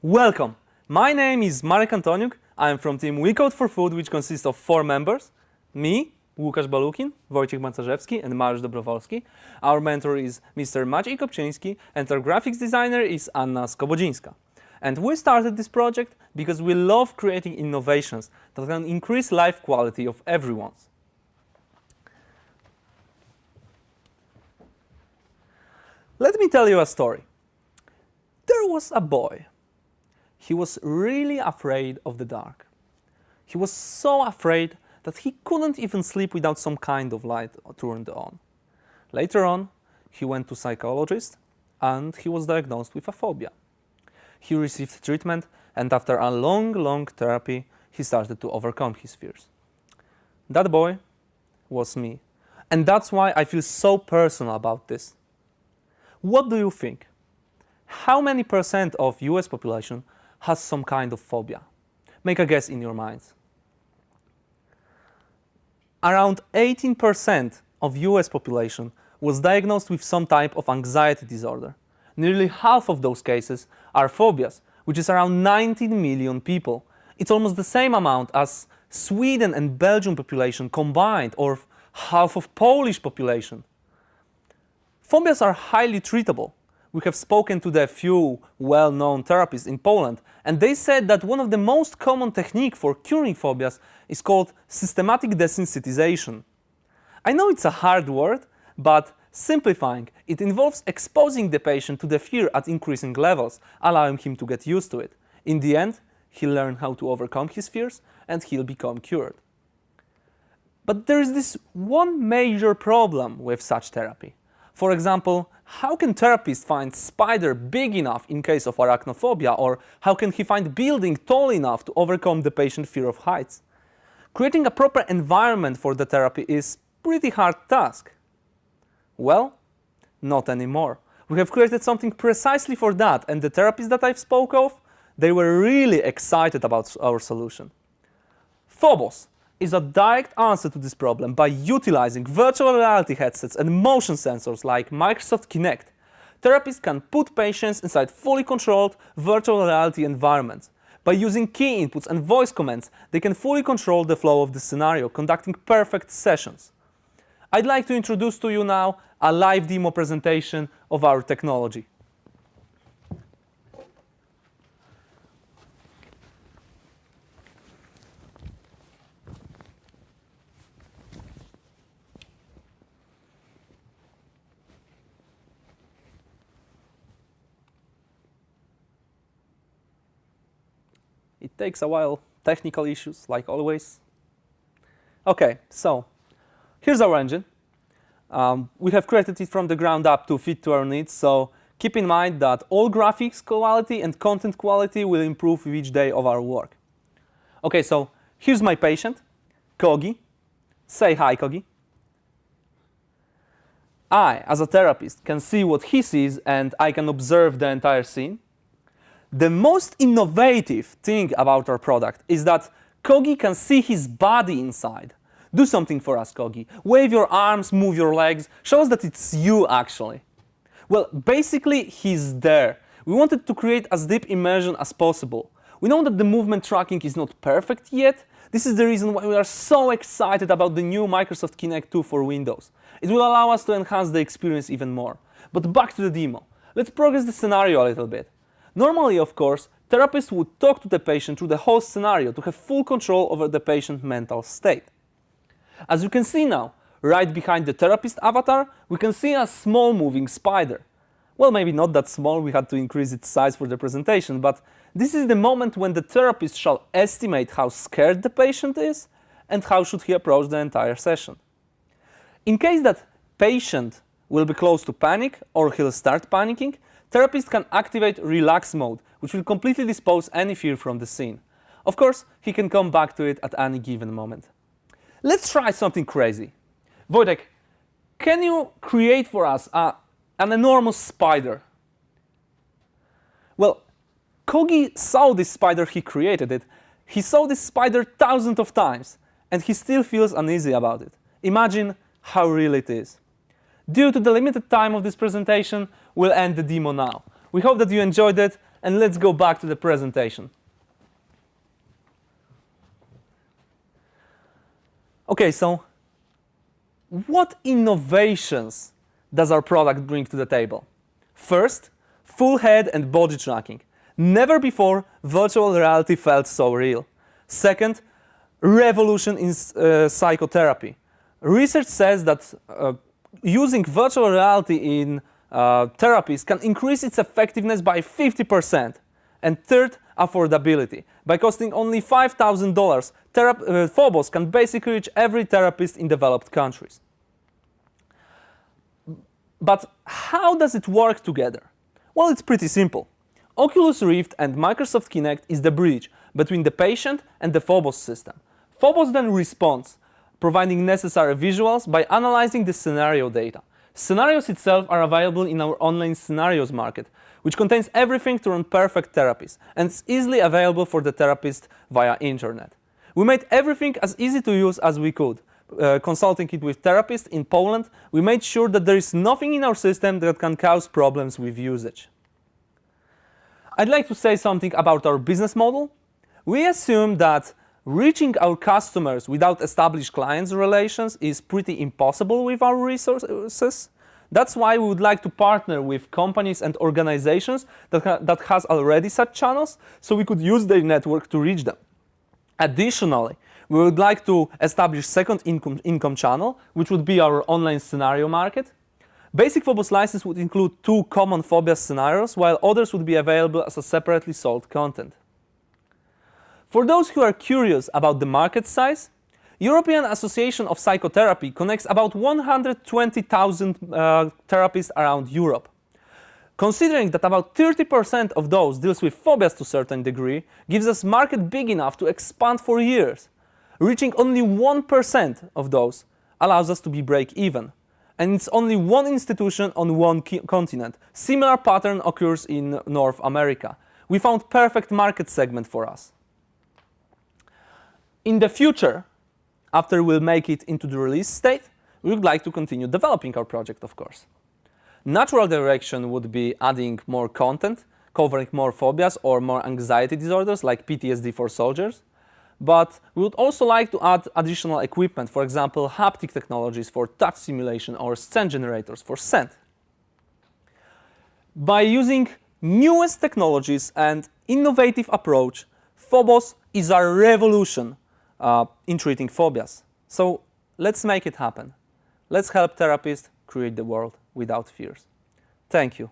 Welcome! My name is Marek Antoniuk. I am from team WeCode4Food, which consists of 4 members. Me, Łukasz Balukin, Wojciech Macarzewski, and Mariusz Dobrowolski. Our mentor is Mr. Maciej Kopczyński, and our graphics designer is Anna Skobodzińska. And we started this project because we love creating innovations that can increase life quality of everyone. Let me tell you a story. There was a boy. He was really afraid of the dark. He was so afraid that he couldn't even sleep without some kind of light turned on. Later on, he went to a psychologist and he was diagnosed with a phobia. He received treatment, and after a long therapy, he started to overcome his fears. That boy was me. And that's why I feel so personal about this. What do you think? How many percent of US population has some kind of phobia? Make a guess in your minds. Around 18% of US population was diagnosed with some type of anxiety disorder. Nearly half of those cases are phobias, which is around 19 million people. It's almost the same amount as Sweden and Belgium population combined, or half of Polish population. Phobias are highly treatable. We have spoken to the few well-known therapists in Poland, and they said that one of the most common techniques for curing phobias is called systematic desensitization. I know it's a hard word, but simplifying, it involves exposing the patient to the fear at increasing levels, allowing him to get used to it. In the end, he'll learn how to overcome his fears and he'll become cured. But there is this one major problem with such therapy. For example, how can therapists find spider big enough in case of arachnophobia, or how can he find building tall enough to overcome the patient's fear of heights? Creating a proper environment for the therapy is pretty hard task. Well, not anymore. We have created something precisely for that, and the therapists that I've spoke of, they were really excited about our solution. Phobos is a direct answer to this problem by utilizing virtual reality headsets and motion sensors like Microsoft Kinect. Therapists can put patients inside fully controlled virtual reality environments. By using key inputs and voice commands, they can fully control the flow of the scenario, conducting perfect sessions. I'd like to introduce to you now a live demo presentation of our technology. It takes a while, technical issues, like always. Okay, so here's our engine. We have created it from the ground up to fit to our needs, so keep in mind that all graphics quality and content quality will improve with each day of our work. Okay, so here's my patient, Kogi. Say hi, Kogi. I, as a therapist, can see what he sees and I can observe the entire scene. The most innovative thing about our product is that Kogi can see his body inside. Do something for us, Kogi. Wave your arms, move your legs, show us that it's you actually. Well, basically, he's there. We wanted to create as deep immersion as possible. We know that the movement tracking is not perfect yet. This is the reason why we are so excited about the new Microsoft Kinect 2 for Windows. It will allow us to enhance the experience even more. But back to the demo. Let's progress the scenario a little bit. Normally, of course, therapists would talk to the patient through the whole scenario to have full control over the patient's mental state. As you can see now, right behind the therapist avatar, we can see a small moving spider. Well, maybe not that small, we had to increase its size for the presentation, but this is the moment when the therapist shall estimate how scared the patient is and how should he approach the entire session. In case that patient will be close to panic or he'll start panicking, therapist can activate relax mode, which will completely dispose any fear from the scene. Of course, he can come back to it at any given moment. Let's try something crazy. Wojtek, can you create for us an enormous spider? Well, Kogi saw this spider, he created it. He saw this spider thousands of times, and he still feels uneasy about it. Imagine how real it is. Due to the limited time of this presentation, we'll end the demo now. We hope that you enjoyed it, and let's go back to the presentation. Okay, so what innovations does our product bring to the table? First, full head and body tracking. Never before virtual reality felt so real. Second, revolution in psychotherapy. Research says that using virtual reality in therapies can increase its effectiveness by 50%. And third, affordability. By costing only $5,000, Phobos can basically reach every therapist in developed countries. But how does it work together? Well, it's pretty simple. Oculus Rift and Microsoft Kinect is the bridge between the patient and the Phobos system. Phobos then responds, providing necessary visuals by analyzing the scenario data. Scenarios itself are available in our online scenarios market, which contains everything to run perfect therapies, and it's easily available for the therapist via internet. We made everything as easy to use as we could. Consulting it with therapists in Poland, we made sure that there is nothing in our system that can cause problems with usage. I'd like to say something about our business model. We assume that reaching our customers without established client relations is pretty impossible with our resources. That's why we would like to partner with companies and organizations that has already such channels, so we could use their network to reach them. Additionally, we would like to establish second income channel, which would be our online scenario market. Basic Phobos license would include 2 common phobia scenarios, while others would be available as a separately sold content. For those who are curious about the market size, European Association of Psychotherapy connects about 120,000 therapists around Europe. Considering that about 30% of those deals with phobias to a certain degree, gives us market big enough to expand for years. Reaching only 1% of those allows us to be break-even. And it's only one institution on one continent. Similar pattern occurs in North America. We found perfect market segment for us. In the future, after we'll make it into the release state, we would like to continue developing our project, of course. Natural direction would be adding more content, covering more phobias or more anxiety disorders like PTSD for soldiers. But we would also like to add additional equipment, for example, haptic technologies for touch simulation or scene generators for scent. By using newest technologies and innovative approach, Phobos is a revolution in treating phobias. So let's make it happen. Let's help therapists create the world without fears. Thank you.